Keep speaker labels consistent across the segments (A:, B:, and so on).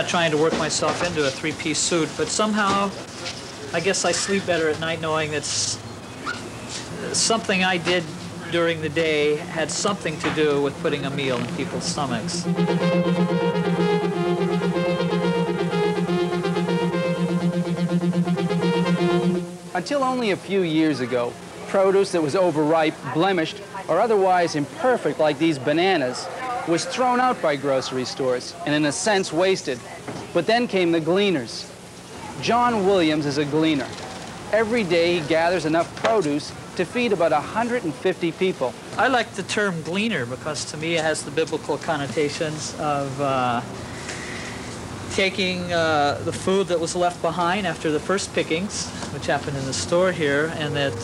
A: not trying to work myself into a three-piece suit, but somehow I guess I sleep better at night knowing that something I did during the day had something to do with putting a meal in people's stomachs.
B: Until only a few years ago, produce that was overripe, blemished, or otherwise imperfect, like these bananas, was thrown out by grocery stores and in a sense wasted. But then came the gleaners. John Williams is a gleaner. Every day he gathers enough produce to feed about 150 people.
A: I like the term gleaner because to me it has the biblical connotations of taking the food that was left behind after the first pickings, which happened in the store here, and that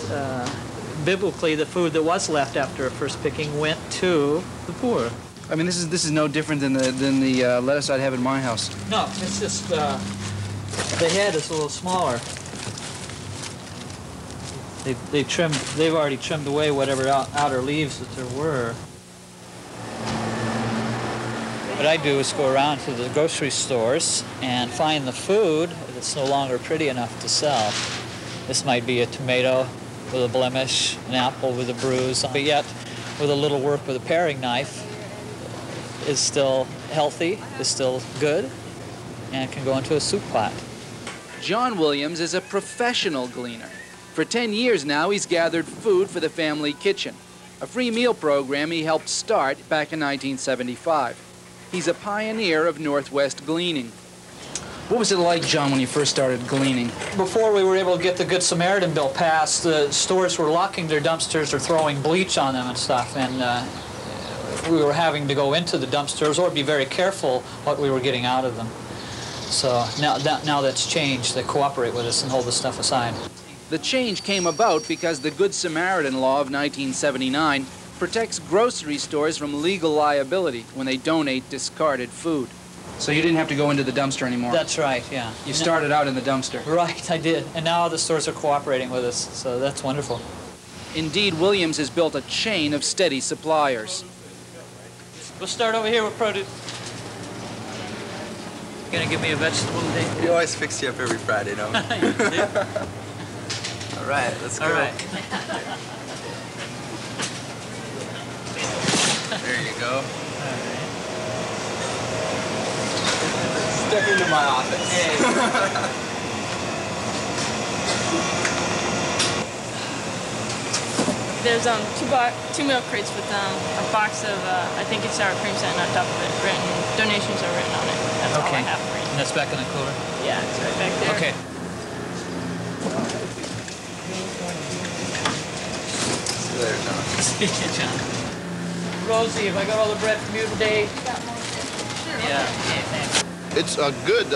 A: biblically the food that was left after a first picking went to the poor.
B: I mean, this is no different than the lettuce I'd have in my house.
A: No, it's just the head is a little smaller. They've already trimmed away whatever outer leaves that there were. What I do is go around to the grocery stores and find the food that's no longer pretty enough to sell. This might be a tomato with a blemish, an apple with a bruise, but yet with a little work with a paring knife is still healthy, is still good, and can go into a soup pot.
B: John Williams is a professional gleaner. For 10 years now, he's gathered food for the family kitchen, a free meal program he helped start back in 1975. He's a pioneer of Northwest gleaning. What was it like, John, when you first started gleaning?
A: Before we were able to get the Good Samaritan bill passed, the stores were locking their dumpsters or throwing bleach on them and stuff, and we were having to go into the dumpsters or be very careful what we were getting out of them. So now that's changed. They cooperate with us and hold the stuff aside.
B: The change came about because the Good Samaritan law of 1979 protects grocery stores from legal liability when they donate discarded food. So you didn't have to go into the dumpster anymore?
A: That's right, yeah.
B: You started out in the dumpster?
A: Right, I did. And now the stores are cooperating with us, so that's wonderful.
B: Indeed, Williams has built a chain of steady suppliers.
A: We'll start over here with produce. You gonna give me a vegetable today?
C: We always fix you up every Friday, don't we?
A: You do.
C: All right, let's go.
A: All right.
C: There you go.
A: All right.
C: Step into my office.
A: Hey.
D: There's two milk crates with a box of, I think it's sour cream set on top of it. Donations are written on it. That's all I have for you.
A: And that's back in the cooler?
D: Yeah, it's right back there.
A: Okay.
C: See you later, John.
A: See you, John. Rosie, have I got all the bread from you today? Yeah. Thanks.
E: It's a good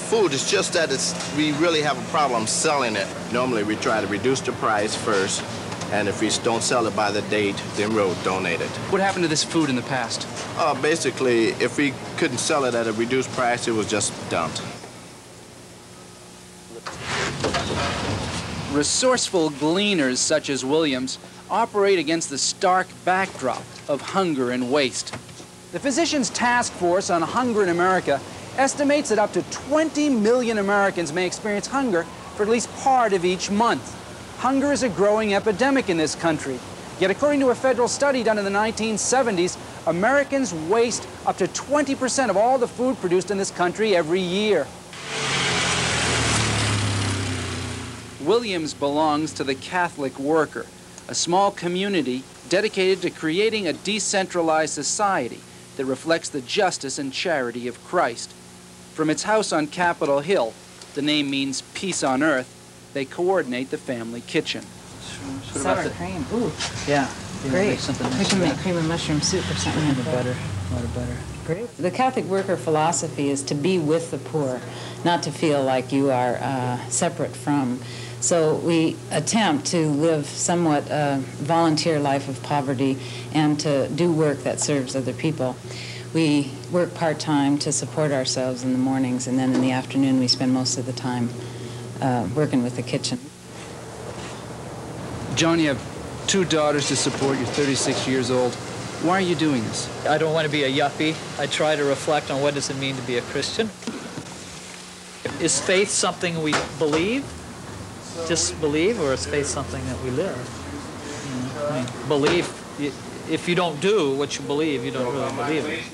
E: food. It's just that we really have a problem selling it. Normally, we try to reduce the price first, and if we don't sell it by the date, then we'll donate it.
B: What happened to this food in the past?
E: Basically, if we couldn't sell it at a reduced price, it was just dumped.
B: Resourceful gleaners such as Williams operate against the stark backdrop of hunger and waste. The Physicians' Task Force on Hunger in America estimates that up to 20 million Americans may experience hunger for at least part of each month. Hunger is a growing epidemic in this country. Yet according to a federal study done in the 1970s, Americans waste up to 20% of all the food produced in this country every year. Williams belongs to the Catholic Worker, a small community dedicated to creating a decentralized society that reflects the justice and charity of Christ. From its house on Capitol Hill, the name means peace on earth, they coordinate the family kitchen.
F: Sour cream. Ooh.
A: Yeah.
F: Great. We can make cream and mushroom soup or something.
A: A little better. A little better.
F: Great. The Catholic Worker philosophy is to be with the poor, not to feel like you are separate from. So we attempt to live somewhat a volunteer life of poverty and to do work that serves other people. We work part-time to support ourselves in the mornings, and then in the afternoon we spend most of the time working with the kitchen.
B: John, you have 2 daughters to support. You're 36 years old. Why are you doing this?
A: I don't want to be a yuppie. I try to reflect on what does it mean to be a Christian. Is faith something we believe, just believe, or is faith something that we live? I mean, belief, if you don't do what you believe, you don't really believe it.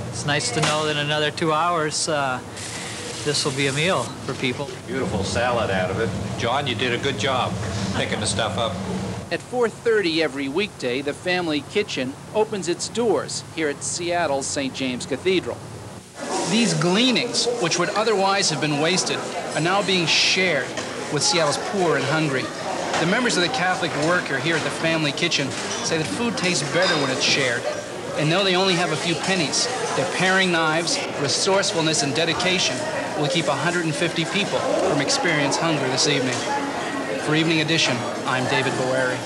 A: It's nice to know that in another 2 hours, this will be a meal for people.
G: Beautiful salad out of it. John, you did a good job picking the stuff up.
B: At 4:30 every weekday, the family kitchen opens its doors here at Seattle's St. James Cathedral. These gleanings, which would otherwise have been wasted, are now being shared with Seattle's poor and hungry. The members of the Catholic worker here at the family kitchen say that food tastes better when it's shared. And though they only have a few pennies, their paring knives, resourcefulness, and dedication will keep 150 people from experiencing hunger this evening. For Evening Edition, I'm David Boeri.